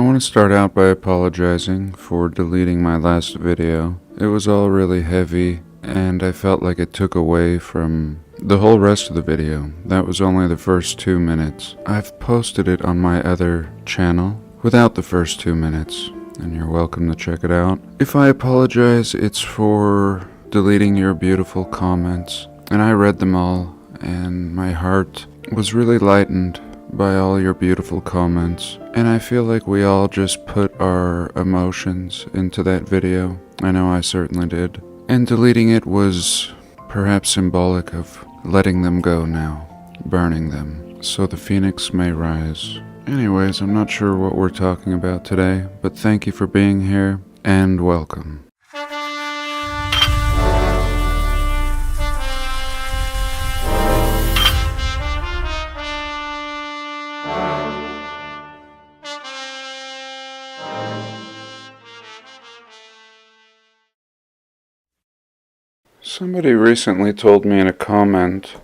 I want to start out by apologizing for deleting my last video. It was all really heavy, and I felt like it took away from the whole rest of the video. That was only the first 2 minutes. I've posted it on my other channel without the first 2 minutes, and you're welcome to check it out. If I apologize, it's for deleting your beautiful comments, and I read them all, and my heart was really lightened by all your beautiful comments, and I feel like we all just put our emotions into that video. I know I certainly did, and deleting it was perhaps symbolic of letting them go now, burning them, so the phoenix may rise. Anyways, I'm not sure what we're talking about today, but thank you for being here, and welcome. Somebody recently told me in a comment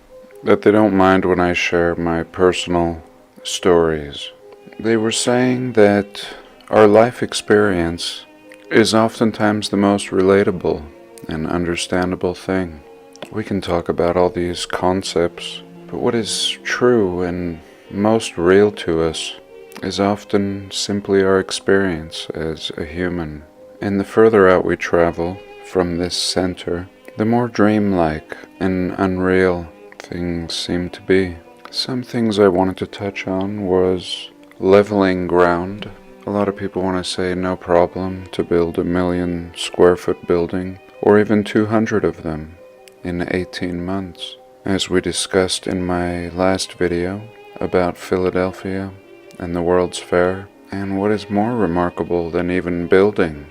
that they don't mind when I share my personal stories. They were saying that our life experience is oftentimes the most relatable and understandable thing. We can talk about all these concepts, but what is true and most real to us is often simply our experience as a human. And the further out we travel from this center, the more dreamlike and unreal things seem to be. Some things I wanted to touch on was leveling ground. A lot of people want to say no problem to build 1 million square foot building, or even 200 of them in 18 months. As we discussed in my last video about Philadelphia and the World's Fair, and what is more remarkable than even building,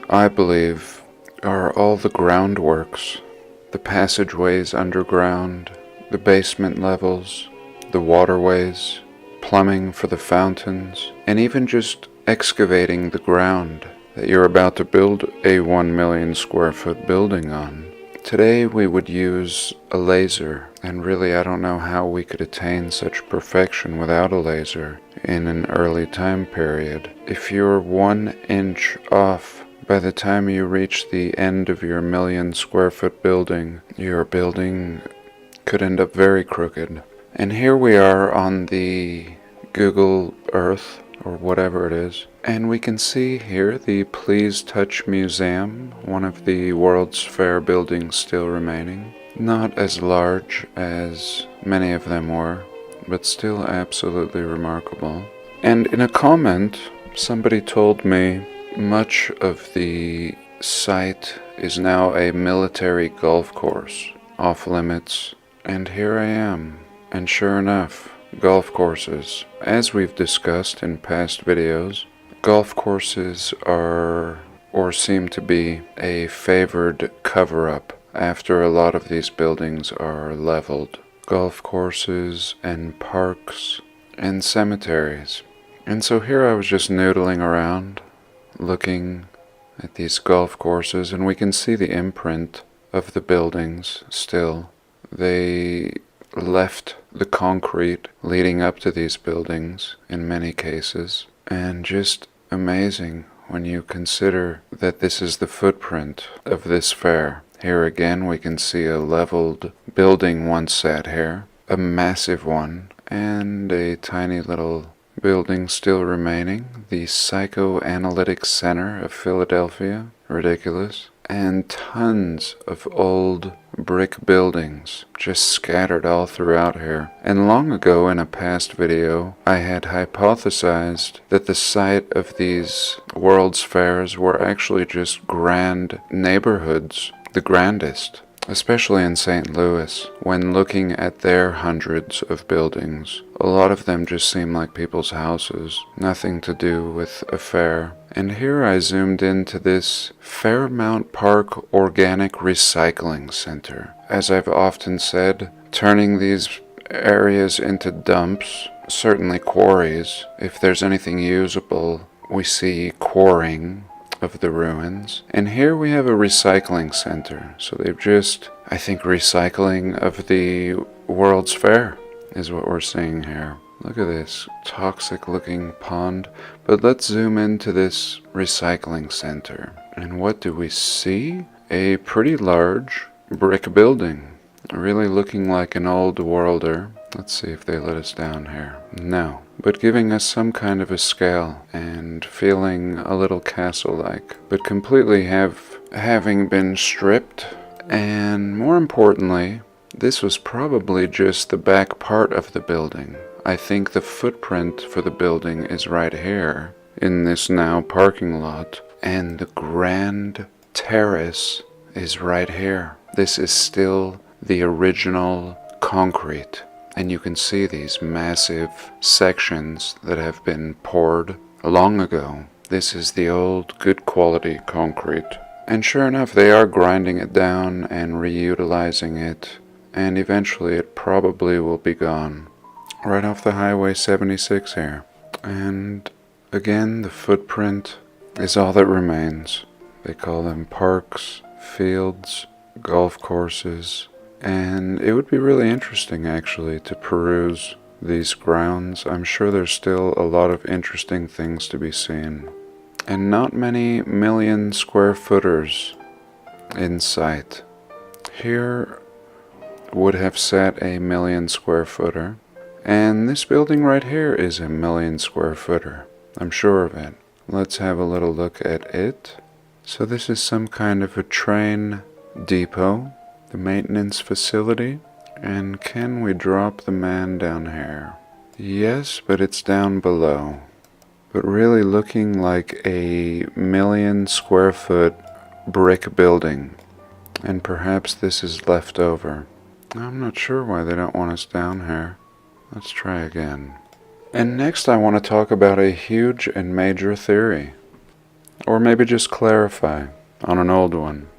I believe, are all the groundworks, the passageways underground, the basement levels, the waterways, plumbing for the fountains, and even just excavating the ground that you're about to build a 1 million square foot building on. Today we would use a laser, and really I don't know how we could attain such perfection without a laser in an early time period. If you're 1 inch off by the time you reach the end of your 1 million square foot building, your building could end up very crooked. And here we are on the Google Earth, or whatever it is, and we can see here the Please Touch Museum, one of the World's Fair buildings still remaining. Not as large as many of them were, but still absolutely remarkable. And in a comment, somebody told me much of the site is now a military golf course, off limits, and here I am. And sure enough, golf courses. As we've discussed in past videos, golf courses are, or seem to be, a favored cover-up after a lot of these buildings are leveled. Golf courses and parks and cemeteries. And so here I was just noodling around, looking at these golf courses, and we can see the imprint of the buildings still. They left the concrete leading up to these buildings in many cases, and just amazing when you consider that this is the footprint of this fair. Here again we can see a leveled building once sat here, a massive one, and a tiny little building still remaining, the Psychoanalytic Center of Philadelphia, ridiculous, and tons of old brick buildings just scattered all throughout here. And long ago in a past video, I had hypothesized that the site of these World's Fairs were actually just grand neighborhoods, the grandest, especially in St. Louis. When looking at their hundreds of buildings, a lot of them just seem like people's houses, nothing to do with a fair. And here I zoomed into this Fairmount Park Organic Recycling Center. As I've often said, turning these areas into dumps, certainly quarries. If there's anything usable, we see quarrying of the ruins. And here we have a recycling center. So they've just, I think, recycling of the World's Fair is what we're seeing here. Look at this toxic looking pond. But let's zoom into this recycling center. And what do we see? A pretty large brick building. Really looking like an old worlder. Let's see if they let us down here. No. But giving us some kind of a scale and feeling a little castle-like. But completely having been stripped. And more importantly, this was probably just the back part of the building. I think the footprint for the building is right here in this now parking lot. And the grand terrace is right here. This is still the original concrete. And you can see these massive sections that have been poured long ago. This is the old good quality concrete. And sure enough, they are grinding it down and reutilizing it. And eventually it probably will be gone. Right off the Highway 76 here. And again, the footprint is all that remains. They call them parks, fields, golf courses. And it would be really interesting, actually, to peruse these grounds. I'm sure there's still a lot of interesting things to be seen. And not many million square footers in sight. Here would have sat a million square footer. And this building right here is a million square footer. I'm sure of it. Let's have a little look at it. So this is some kind of a train depot. The maintenance facility. And can we drop the man down here? Yes, but it's down below. But really looking like a million square foot brick building. And perhaps this is left over. I'm not sure why they don't want us down here. Let's try again. And next I want to talk about a huge and major theory. Or maybe just clarify on an old one.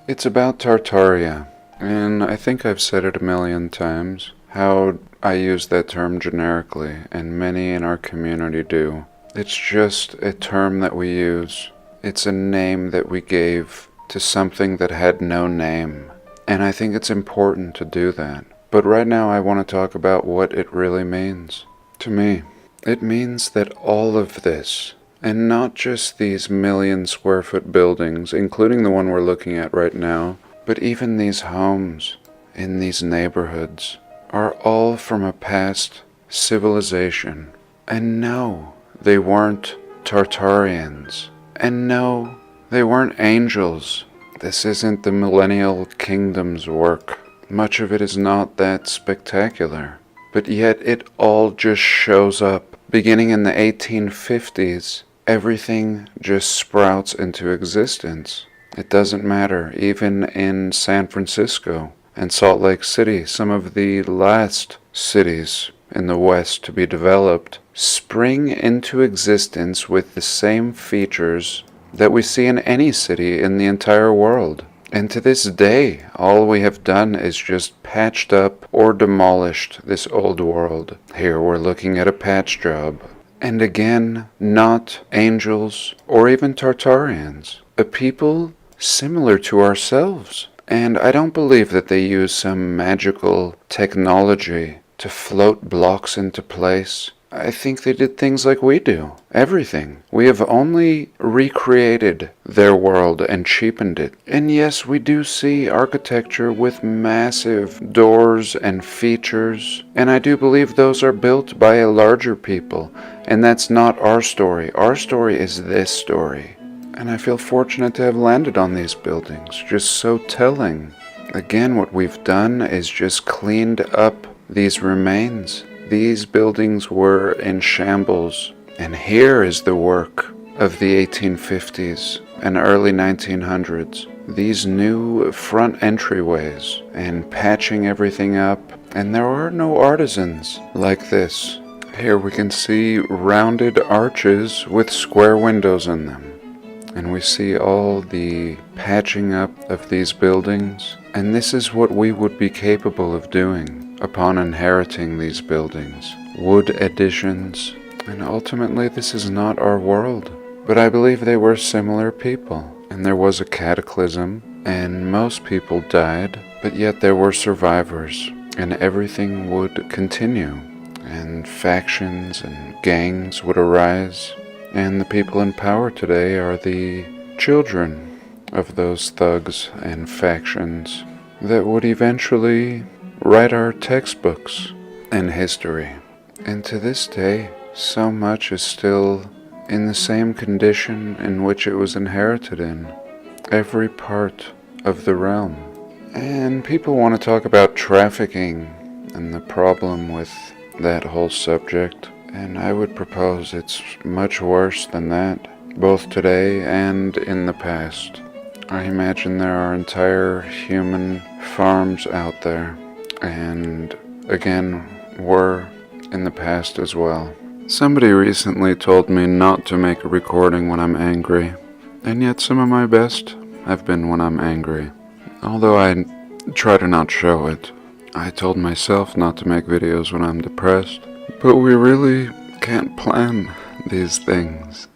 It's about Tartaria. And I think I've said it a million times, how I use that term generically, and many in our community do. It's just a term that we use. It's a name that we gave to something that had no name. And I think it's important to do that. But right now I want to talk about what it really means. To me, it means that all of this, and not just these million square foot buildings, including the one we're looking at right now, but even these homes in these neighborhoods are all from a past civilization. And no, they weren't Tartarians. And no, they weren't angels. This isn't the Millennial Kingdom's work. Much of it is not that spectacular. But yet it all just shows up. Beginning in the 1850s, everything just sprouts into existence. It doesn't matter, even in San Francisco and Salt Lake City, some of the last cities in the West to be developed, spring into existence with the same features that we see in any city in the entire world. And to this day, all we have done is just patched up or demolished this old world. Here we're looking at a patch job. And again, not angels or even Tartarians. A people similar to ourselves. And I don't believe that they use some magical technology to float blocks into place. I think they did things like we do. Everything. We have only recreated their world and cheapened it. And yes, we do see architecture with massive doors and features. And I do believe those are built by a larger people. And that's not our story. Our story is this story. And I feel fortunate to have landed on these buildings. Just so telling. Again, what we've done is just cleaned up these remains. These buildings were in shambles. And here is the work of the 1850s and early 1900s. These new front entryways and patching everything up. And there are no artisans like this. Here we can see rounded arches with square windows in them. And we see all the patching up of these buildings. And this is what we would be capable of doing upon inheriting these buildings. Wood additions. And ultimately this is not our world. But I believe they were similar people. And there was a cataclysm. And most people died. But yet there were survivors. And everything would continue. and factions and gangs would arise, and the people in power today are the children of those thugs and factions that would eventually write our textbooks in history. And to this day, so much is still in the same condition in which it was inherited in, every part of the realm. And people want to talk about trafficking and the problem with that whole subject, and I would propose it's much worse than that, both today and in the past. I imagine there are entire human farms out there, and again, were in the past as well. Somebody recently told me not to make a recording when I'm angry, and yet some of my best have been when I'm angry, although I try to not show it. I told myself not to make videos when I'm depressed, but we really can't plan these things.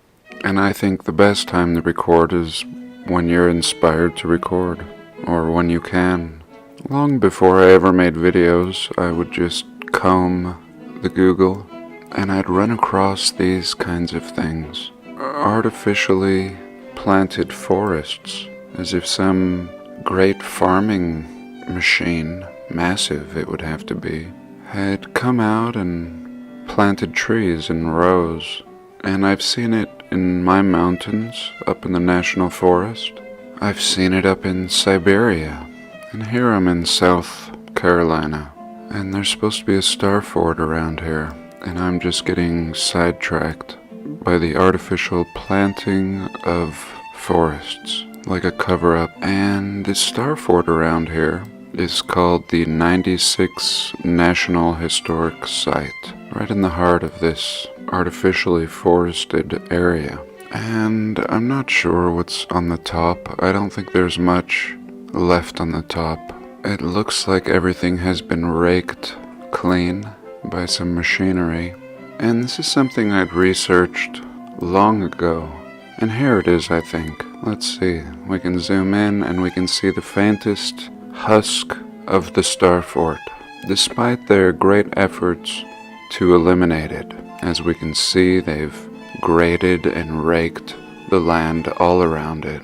And I think the best time to record is when you're inspired to record, or when you can. Long before I ever made videos, I would just comb the Google, and I'd run across these kinds of things. Artificially planted forests, as if some great farming machine, massive it would have to be, had come out and planted trees in rows. And I've seen it in my mountains up in the National Forest. I've seen it up in Siberia. And here I'm in South Carolina. And there's supposed to be a star fort around here. And I'm just getting sidetracked by the artificial planting of forests, like a cover-up. And the star fort around here is called the 96 National Historic Site, right in the heart of this artificially forested area. And I'm not sure what's on the top. I don't think there's much left on the top. It looks like everything has been raked clean by some machinery. And this is something I'd researched long ago. And here it is, I think. Let's see. We can zoom in and we can see the faintest husk of the star fort, despite their great efforts to eliminate it. As we can see, they've graded and raked the land all around it,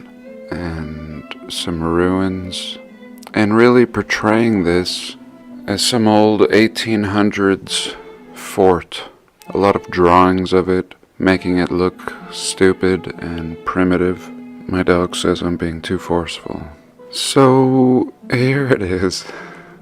and some ruins, and really portraying this as some old 1800s fort. A lot of drawings of it, making it look stupid and primitive. My dog says I'm being too forceful. So here it is.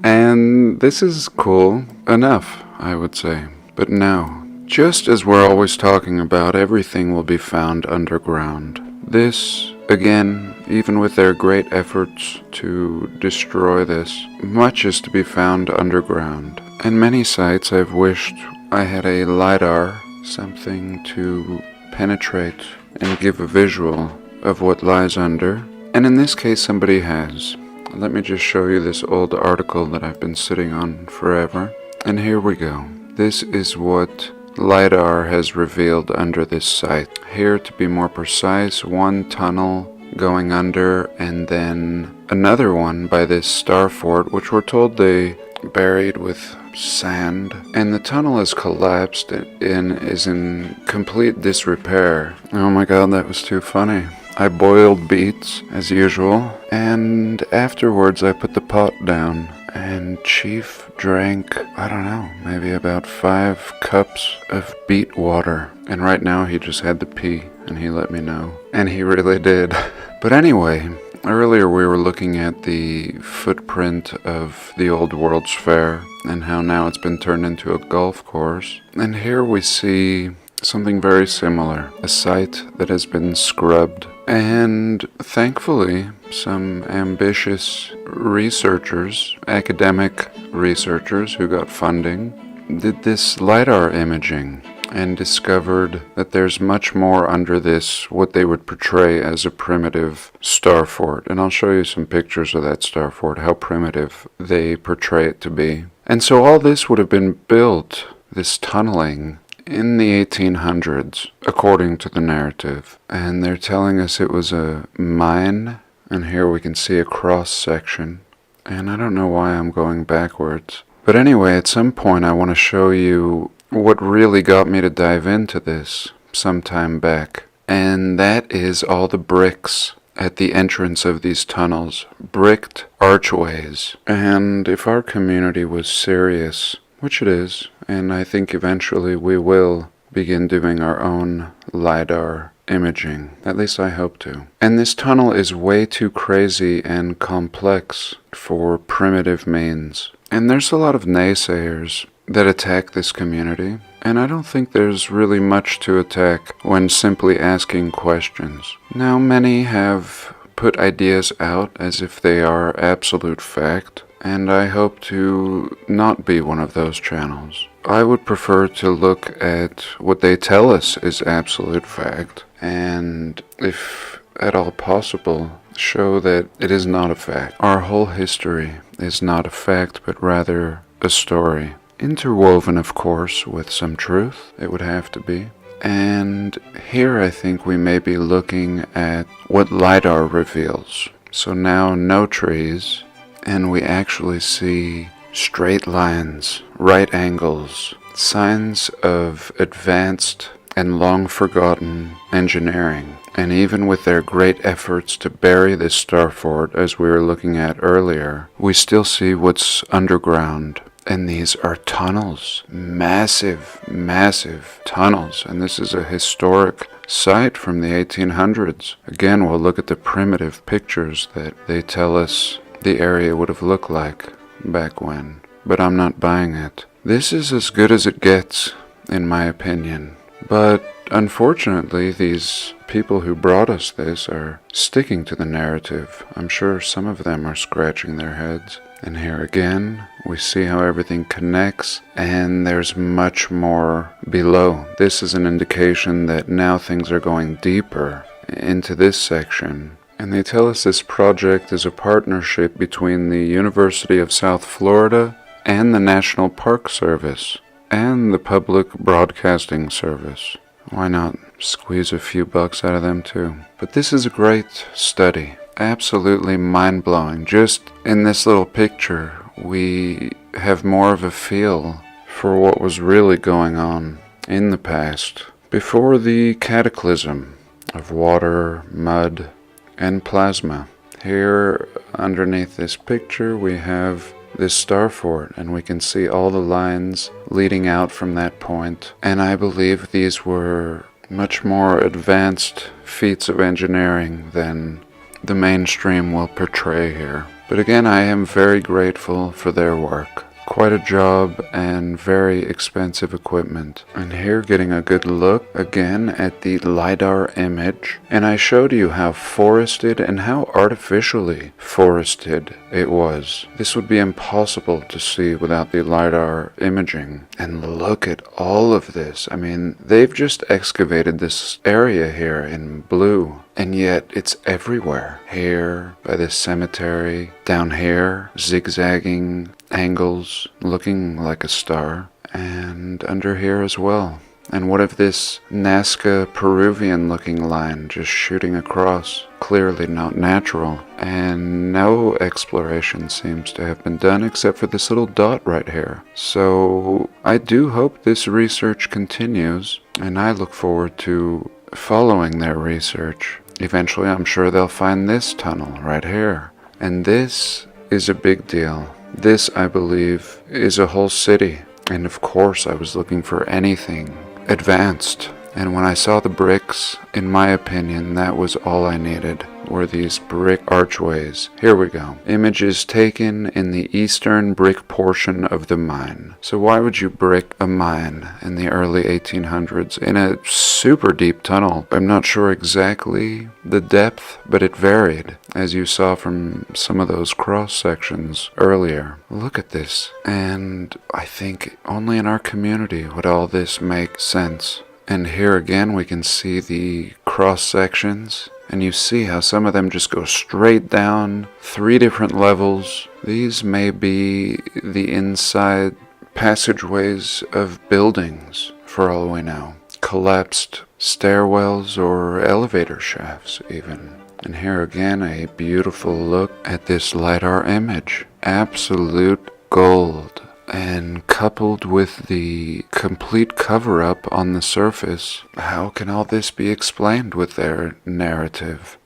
And this is cool enough, I would say. But now, just as we're always talking about, everything will be found underground. This, again, even with their great efforts to destroy this, much is to be found underground. And many sites I've wished I had a LiDAR, something to penetrate and give a visual of what lies under. And in this case, somebody has. Let me just show you this old article that I've been sitting on forever. And here we go. This is what LiDAR has revealed under this site. Here, to be more precise, one tunnel going under, and then another one by this star fort, which we're told they buried with sand. And the tunnel has collapsed and is in complete disrepair. Oh my god, that was too funny. I boiled beets, as usual, and afterwards I put the pot down, and Chief drank, I don't know, maybe about 5 cups of beet water. And right now he just had to pee, and he let me know. And he really did. But anyway, earlier we were looking at the footprint of the old World's Fair, and how now it's been turned into a golf course. And here we see something very similar, a site that has been scrubbed. And thankfully, some ambitious researchers, academic researchers who got funding, did this LiDAR imaging and discovered that there's much more under this, what they would portray as a primitive star fort. And I'll show you some pictures of that star fort, how primitive they portray it to be. And so all this would have been built, this tunneling, in the 1800s, according to the narrative. And they're telling us it was a mine, and here we can see a cross section. And I don't know why I'm going backwards. But anyway, at some point I want to show you what really got me to dive into this some time back. And that is all the bricks at the entrance of these tunnels. Bricked archways. And if our community was serious, which it is, and I think eventually we will begin doing our own LiDAR imaging. At least I hope to. And this tunnel is way too crazy and complex for primitive means. And there's a lot of naysayers that attack this community, and I don't think there's really much to attack when simply asking questions. Now, many have put ideas out as if they are absolute fact, and I hope to not be one of those channels. I would prefer to look at what they tell us is absolute fact, and if at all possible, show that it is not a fact. Our whole history is not a fact, but rather a story. Interwoven, of course, with some truth, it would have to be. And here I think we may be looking at what LiDAR reveals. So now no trees, and we actually see straight lines, right angles, signs of advanced and long forgotten engineering. And even with their great efforts to bury this star fort, as we were looking at earlier, we still see what's underground. And these are tunnels, massive, massive tunnels. And this is a historic site from the 1800s. Again, we'll look at the primitive pictures that they tell us the area would have looked like back when. But I'm not buying it. This is as good as it gets, in my opinion. But unfortunately, these people who brought us this are sticking to the narrative. I'm sure some of them are scratching their heads. And here again, we see how everything connects, and there's much more below. This is an indication that now things are going deeper into this section. And they tell us this project is a partnership between the University of South Florida and the National Park Service and the Public Broadcasting Service. Why not squeeze a few bucks out of them too? But this is a great study. Absolutely mind-blowing. Just in this little picture, we have more of a feel for what was really going on in the past, before the cataclysm of water, mud, and plasma. Here, underneath this picture, we have this star fort, and we can see all the lines leading out from that point. And I believe these were much more advanced feats of engineering than the mainstream will portray here. But again, I am very grateful for their work. Quite a job and very expensive equipment. And here getting a good look again at the LiDAR image. And I showed you how forested and how artificially forested it was. This would be impossible to see without the LiDAR imaging. And look at all of this. I mean, they've just excavated this area here in blue. And yet it's everywhere. Here, by this cemetery, down here, zigzagging angles, looking like a star, and under here as well. And what of this Nazca Peruvian looking line just shooting across? Clearly not natural. And no exploration seems to have been done except for this little dot right here. So I do hope this research continues, and I look forward to following their research. Eventually, I'm sure they'll find this tunnel right here. And this is a big deal. This, I believe, is a whole city. And of course, I was looking for anything advanced. And when I saw the bricks, in my opinion, that was all I needed, were these brick archways. Here we go. Images taken in the eastern brick portion of the mine. So why would you brick a mine in the early 1800s in a super deep tunnel? I'm not sure exactly the depth, but it varied, as you saw from some of those cross sections earlier. Look at this. And I think only in our community would all this make sense. And here again we can see the cross sections, and you see how some of them just go straight down 3 different levels. These may be the inside passageways of buildings, for all we know. Collapsed stairwells or elevator shafts even. And here again a beautiful look at this LiDAR image. Absolute gold. And coupled with the complete cover-up on the surface, how can all this be explained with their narrative?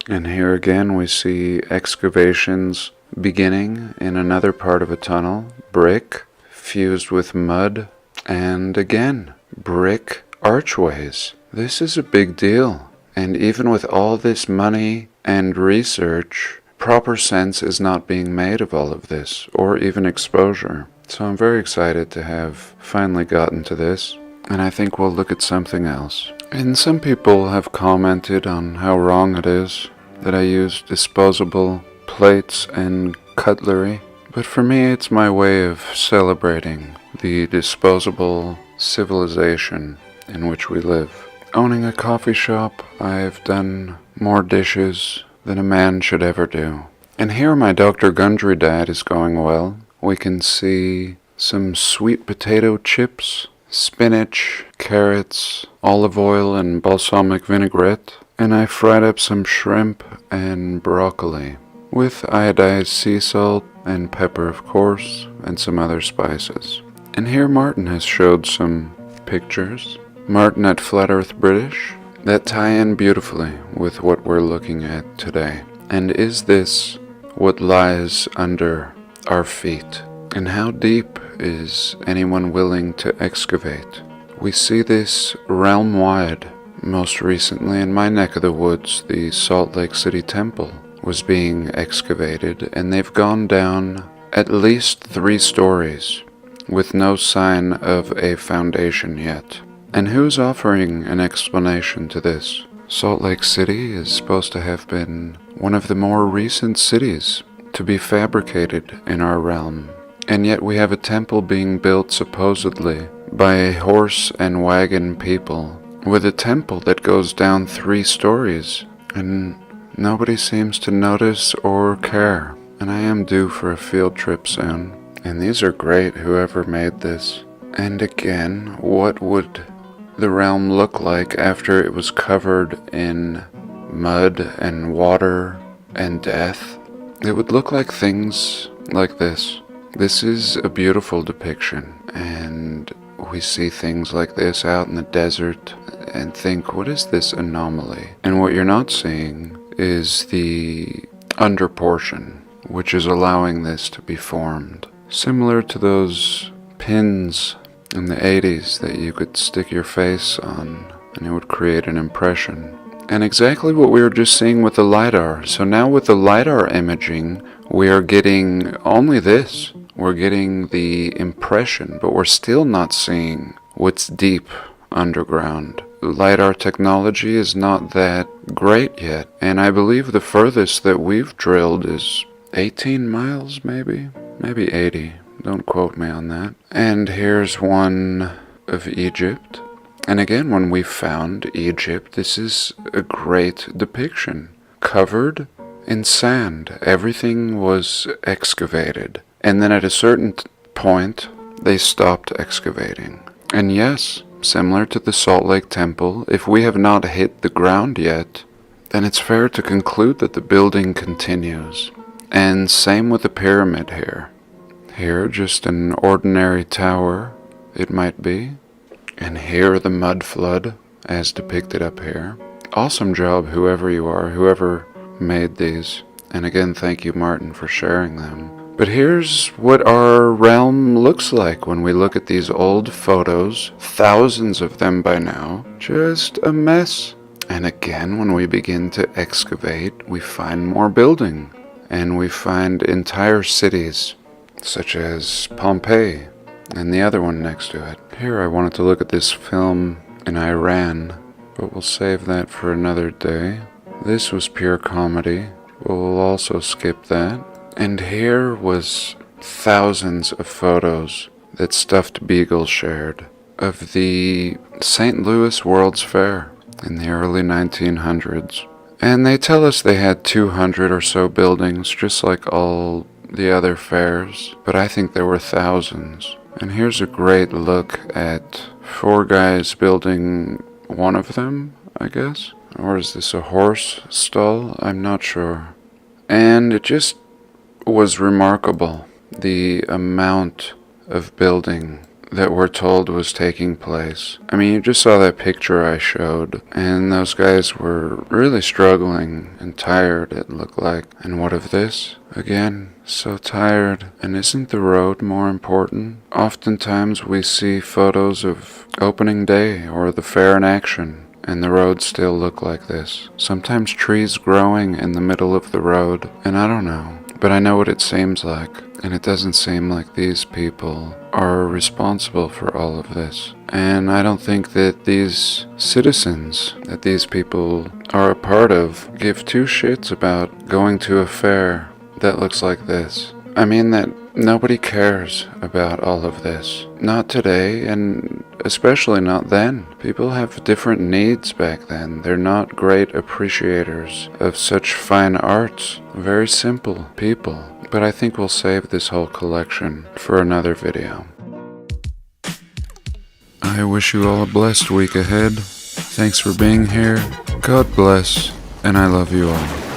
And here again we see excavations beginning in another part of a tunnel, brick fused with mud, and again, brick archways. This is a big deal. And even with all this money and research, proper sense is not being made of all of this, or even exposure. So I'm very excited to have finally gotten to this, and I think we'll look at something else. And some people have commented on how wrong it is that I use disposable plates and cutlery, but for me it's my way of celebrating the disposable civilization in which we live. Owning a coffee shop, I've done more dishes than a man should ever do. And here my Dr. Gundry diet is going well. We can see some sweet potato chips, spinach, carrots, olive oil and balsamic vinaigrette, and I fried up some shrimp and broccoli with iodized sea salt and pepper, of course, and some other spices. And here Martin has showed some pictures. Martin at Flat Earth British that tie in beautifully with what we're looking at today. And is this what lies under our feet? And how deep is anyone willing to excavate? We see this realm-wide. Most recently in my neck of the woods, the Salt Lake City Temple was being excavated, and they've gone down at least 3 stories with no sign of a foundation yet. And who's offering an explanation to this? Salt Lake City is supposed to have been one of the more recent cities to be fabricated in our realm. And yet we have a temple being built supposedly by a horse and wagon people, with a temple that goes down 3 stories, and nobody seems to notice or care. And I am due for a field trip soon. And these are great, whoever made this. And again, what would the realm look like after it was covered in mud and water and death? It would look like things like this. This is a beautiful depiction, and we see things like this out in the desert and think, what is this anomaly? And what you're not seeing is the under portion, which is allowing this to be formed. Similar to those pins in the 80s that you could stick your face on and it would create an impression. And exactly what we were just seeing with the LiDAR. So now with the LiDAR imaging, we are getting only this. We're getting the impression, but we're still not seeing what's deep underground. LiDAR technology is not that great yet, and I believe the furthest that we've drilled is 18 miles maybe 80. Don't quote me on that. And here's one of Egypt. And again, when we found Egypt, this is a great depiction. Covered in sand. Everything was excavated. And then at a certain point, they stopped excavating. And yes, similar to the Salt Lake Temple, if we have not hit the ground yet, then it's fair to conclude that the building continues. And same with the pyramid here. Here, just an ordinary tower, it might be. And here, the mud flood, as depicted up here. Awesome job, whoever you are, whoever made these. And again, thank you, Martin, for sharing them. But here's what our realm looks like when we look at these old photos, thousands of them by now. Just a mess. And again, when we begin to excavate, we find more building. And we find entire cities, such as Pompeii, and the other one next to it. Here I wanted to look at this film in Iran, but we'll save that for another day. This was pure comedy, but we'll also skip that. And here was thousands of photos that Stuffed Beagle shared of the St. Louis World's Fair in the early 1900s. And they tell us they had 200 or so buildings, just like all the other fairs, but I think there were thousands. And here's a great look at 4 guys building one of them, I guess. Or is this a horse stall? I'm not sure. And it just was remarkable, the amount of building that we're told was taking place. I mean, you just saw that picture I showed, and those guys were really struggling and tired, it looked like. And what of this? Again, so tired. And isn't the road more important? Oftentimes we see photos of opening day or the fair in action, and the roads still look like this. Sometimes trees growing in the middle of the road, and I don't know. But I know what it seems like, and it doesn't seem like these people are responsible for all of this. And I don't think that these citizens that these people are a part of give two shits about going to a fair that looks like this. I mean that nobody cares about all of this. Not today, and especially not then. People have different needs back then. They're not great appreciators of such fine arts. Very simple people. But I think we'll save this whole collection for another video. I wish you all a blessed week ahead. Thanks for being here. God bless, and I love you all.